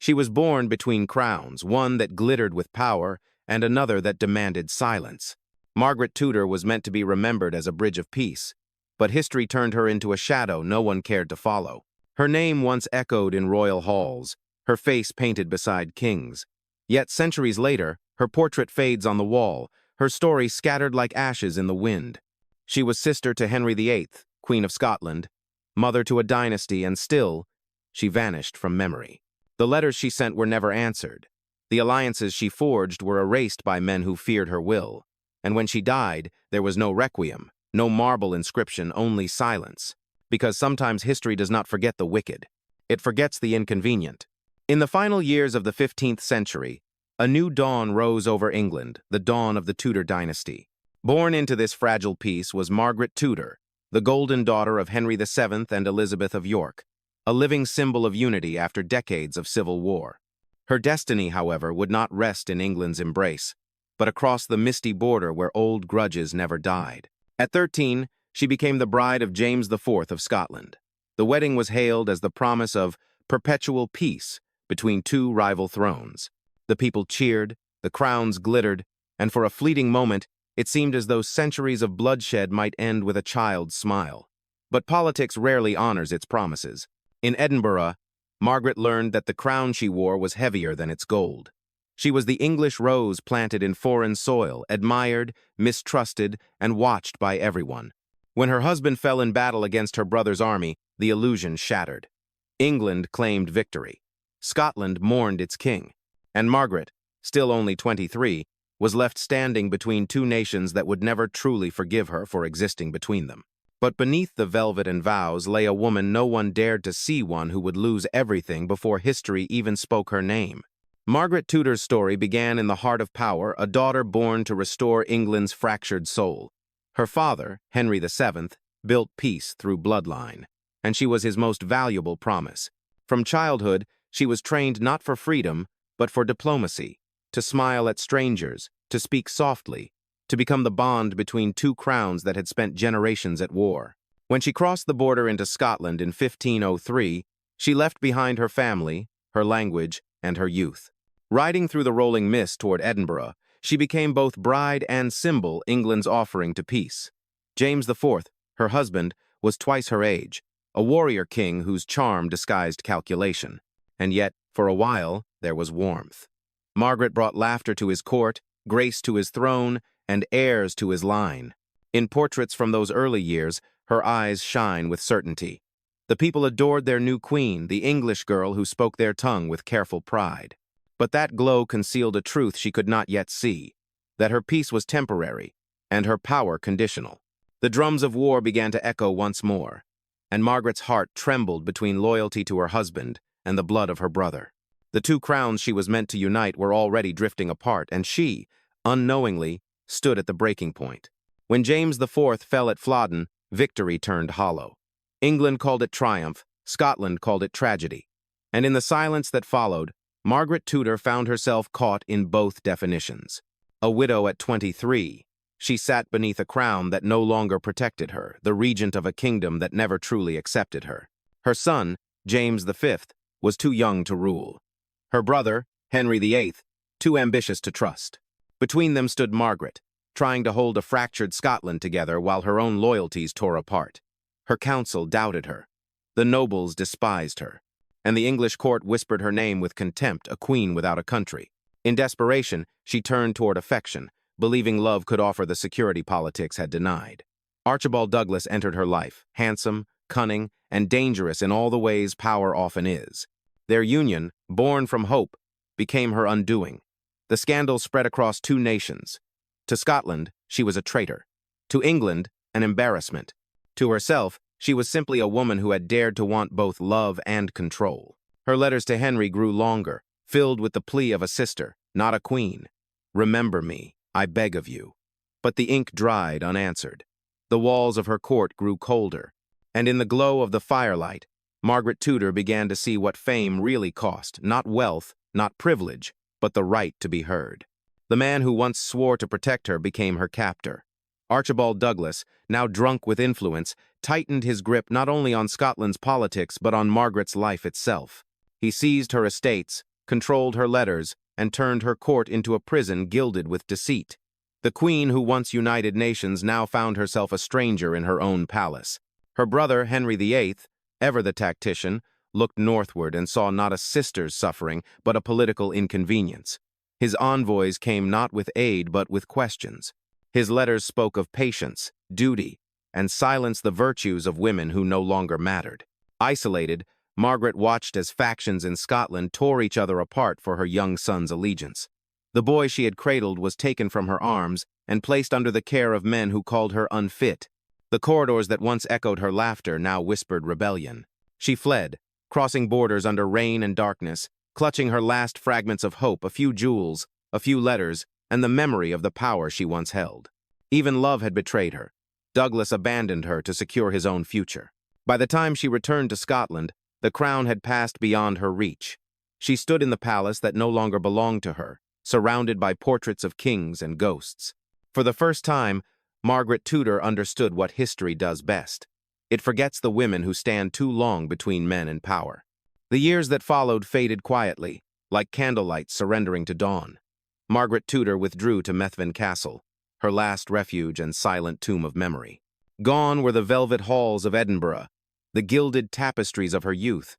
She was born between crowns, one that glittered with power and another that demanded silence. Margaret Tudor was meant to be remembered as a bridge of peace, but history turned her into a shadow no one cared to follow. Her name once echoed in royal halls, her face painted beside kings. Yet centuries later, her portrait fades on the wall, her story scattered like ashes in the wind. She was sister to Henry VIII, Queen of Scotland, mother to a dynasty, and still, she vanished from memory. The letters she sent were never answered. The alliances she forged were erased by men who feared her will. And when she died, there was no requiem, no marble inscription, only silence. Because sometimes history does not forget the wicked. It forgets the inconvenient. In the final years of the 15th century, a new dawn rose over England, the dawn of the Tudor dynasty. Born into this fragile peace was Margaret Tudor, the golden daughter of Henry VII and Elizabeth of York, a living symbol of unity after decades of civil war. Her destiny, however, would not rest in England's embrace, but across the misty border where old grudges never died. At 13, she became the bride of James IV of Scotland. The wedding was hailed as the promise of perpetual peace between two rival thrones. The people cheered, the crowns glittered, and for a fleeting moment, it seemed as though centuries of bloodshed might end with a child's smile. But politics rarely honors its promises. In Edinburgh, Margaret learned that the crown she wore was heavier than its gold. She was the English rose planted in foreign soil, admired, mistrusted, and watched by everyone. When her husband fell in battle against her brother's army, the illusion shattered. England claimed victory. Scotland mourned its king. And Margaret, still only 23, was left standing between two nations that would never truly forgive her for existing between them. But beneath the velvet and vows lay a woman no one dared to see, one who would lose everything before history even spoke her name. Margaret Tudor's story began in the heart of power, a daughter born to restore England's fractured soul. Her father, Henry VII, built peace through bloodline, and she was his most valuable promise. From childhood, she was trained not for freedom, but for diplomacy, to smile at strangers, to speak softly, to become the bond between two crowns that had spent generations at war. When she crossed the border into Scotland in 1503, she left behind her family, her language, and her youth. Riding through the rolling mist toward Edinburgh, she became both bride and symbol, England's offering to peace. James IV, her husband, was twice her age, a warrior king whose charm disguised calculation. And yet, for a while, there was warmth. Margaret brought laughter to his court, grace to his throne, and heirs to his line. In portraits from those early years, her eyes shine with certainty. The people adored their new queen, the English girl who spoke their tongue with careful pride. But that glow concealed a truth she could not yet see, that her peace was temporary, and her power conditional. The drums of war began to echo once more, and Margaret's heart trembled between loyalty to her husband and the blood of her brother. The two crowns she was meant to unite were already drifting apart, and she, unknowingly, stood at the breaking point. When James IV fell at Flodden, victory turned hollow. England called it triumph, Scotland called it tragedy. And in the silence that followed, Margaret Tudor found herself caught in both definitions. A widow at 23, she sat beneath a crown that no longer protected her, the regent of a kingdom that never truly accepted her. Her son, James V, was too young to rule. Her brother, Henry VIII, too ambitious to trust. Between them stood Margaret, trying to hold a fractured Scotland together while her own loyalties tore apart. Her council doubted her. The nobles despised her. And the English court whispered her name with contempt, a queen without a country. In desperation, she turned toward affection, believing love could offer the security politics had denied. Archibald Douglas entered her life, handsome, cunning, and dangerous in all the ways power often is. Their union, born from hope, became her undoing. The scandal spread across two nations. To Scotland, she was a traitor. To England, an embarrassment. To herself, she was simply a woman who had dared to want both love and control. Her letters to Henry grew longer, filled with the plea of a sister, not a queen. "Remember me, I beg of you." But the ink dried unanswered. The walls of her court grew colder, and in the glow of the firelight, Margaret Tudor began to see what fame really cost, not wealth, not privilege, but the right to be heard. The man who once swore to protect her became her captor. Archibald Douglas, now drunk with influence, tightened his grip not only on Scotland's politics but on Margaret's life itself. He seized her estates, controlled her letters, and turned her court into a prison gilded with deceit. The queen who once united nations now found herself a stranger in her own palace. Her brother, Henry VIII, ever the tactician, looked northward and saw not a sister's suffering, but a political inconvenience. His envoys came not with aid, but with questions. His letters spoke of patience, duty, and silenced the virtues of women who no longer mattered. Isolated, Margaret watched as factions in Scotland tore each other apart for her young son's allegiance. The boy she had cradled was taken from her arms and placed under the care of men who called her unfit. The corridors that once echoed her laughter now whispered rebellion. She fled, crossing borders under rain and darkness, clutching her last fragments of hope, a few jewels, a few letters, and the memory of the power she once held. Even love had betrayed her. Douglas abandoned her to secure his own future. By the time she returned to Scotland, the crown had passed beyond her reach. She stood in the palace that no longer belonged to her, surrounded by portraits of kings and ghosts. For the first time, Margaret Tudor understood what history does best. It forgets the women who stand too long between men and power. The years that followed faded quietly, like candlelight surrendering to dawn. Margaret Tudor withdrew to Methven Castle, her last refuge and silent tomb of memory. Gone were the velvet halls of Edinburgh, the gilded tapestries of her youth.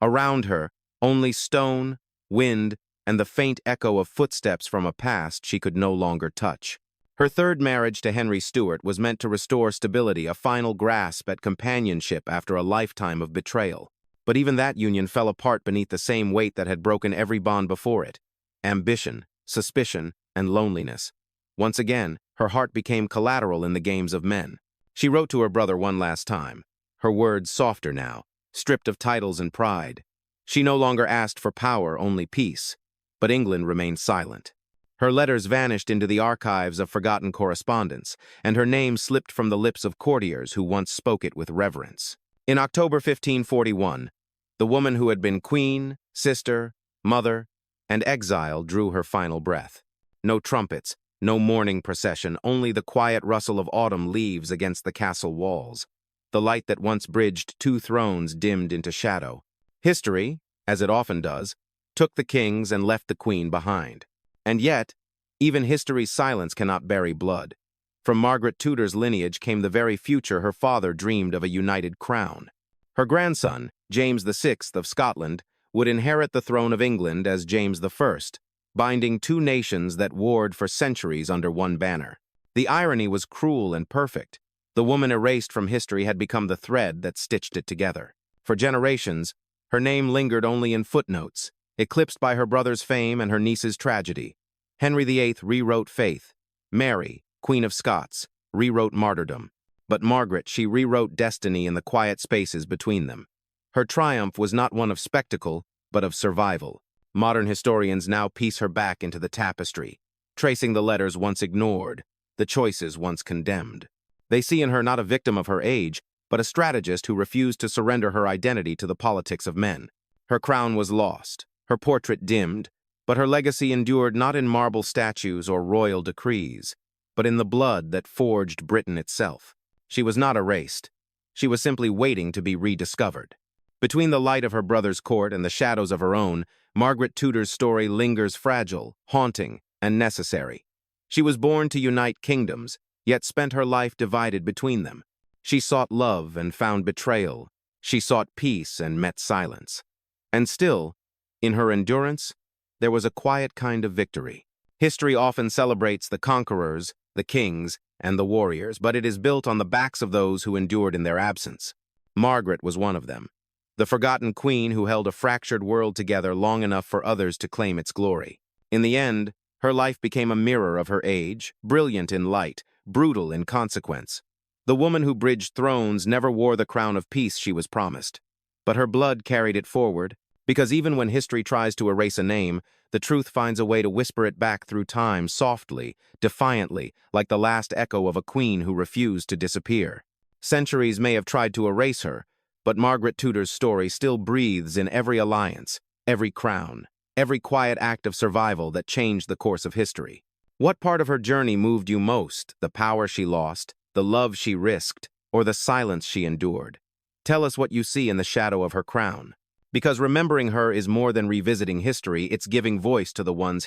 Around her, only stone, wind, and the faint echo of footsteps from a past she could no longer touch. Her third marriage to Henry VIII was meant to restore stability, a final grasp at companionship after a lifetime of betrayal. But even that union fell apart beneath the same weight that had broken every bond before it: ambition, suspicion, and loneliness. Once again, her heart became collateral in the games of men. She wrote to her brother one last time, her words softer now, stripped of titles and pride. She no longer asked for power, only peace. But England remained silent. Her letters vanished into the archives of forgotten correspondence, and her name slipped from the lips of courtiers who once spoke it with reverence. In October 1541, the woman who had been queen, sister, mother, and exile drew her final breath. No trumpets, no mourning procession, only the quiet rustle of autumn leaves against the castle walls. The light that once bridged two thrones dimmed into shadow. History, as it often does, took the kings and left the queen behind. And yet, even history's silence cannot bury blood. From Margaret Tudor's lineage came the very future her father dreamed of: a united crown. Her grandson, James VI of Scotland, would inherit the throne of England as James I, binding two nations that warred for centuries under one banner. The irony was cruel and perfect. The woman erased from history had become the thread that stitched it together. For generations, her name lingered only in footnotes, eclipsed by her brother's fame and her niece's tragedy. Henry VIII rewrote faith. Mary, Queen of Scots, rewrote martyrdom. But Margaret, she rewrote destiny in the quiet spaces between them. Her triumph was not one of spectacle, but of survival. Modern historians now piece her back into the tapestry, tracing the letters once ignored, the choices once condemned. They see in her not a victim of her age, but a strategist who refused to surrender her identity to the politics of men. Her crown was lost, her portrait dimmed, but her legacy endured not in marble statues or royal decrees, but in the blood that forged Britain itself. She was not erased. She was simply waiting to be rediscovered. Between the light of her brother's court and the shadows of her own, Margaret Tudor's story lingers fragile, haunting, and necessary. She was born to unite kingdoms, yet spent her life divided between them. She sought love and found betrayal. She sought peace and met silence. And still, in her endurance, there was a quiet kind of victory. History often celebrates the conquerors, the kings, and the warriors, but it is built on the backs of those who endured in their absence. Margaret was one of them, the forgotten queen who held a fractured world together long enough for others to claim its glory. In the end, her life became a mirror of her age, brilliant in light, brutal in consequence. The woman who bridged thrones never wore the crown of peace she was promised, but her blood carried it forward, because even when history tries to erase a name, the truth finds a way to whisper it back through time softly, defiantly, like the last echo of a queen who refused to disappear. Centuries may have tried to erase her, but Margaret Tudor's story still breathes in every alliance, every crown, every quiet act of survival that changed the course of history. What part of her journey moved you most? The power she lost, the love she risked, or the silence she endured? Tell us what you see in the shadow of her crown. Because remembering her is more than revisiting history, it's giving voice to the ones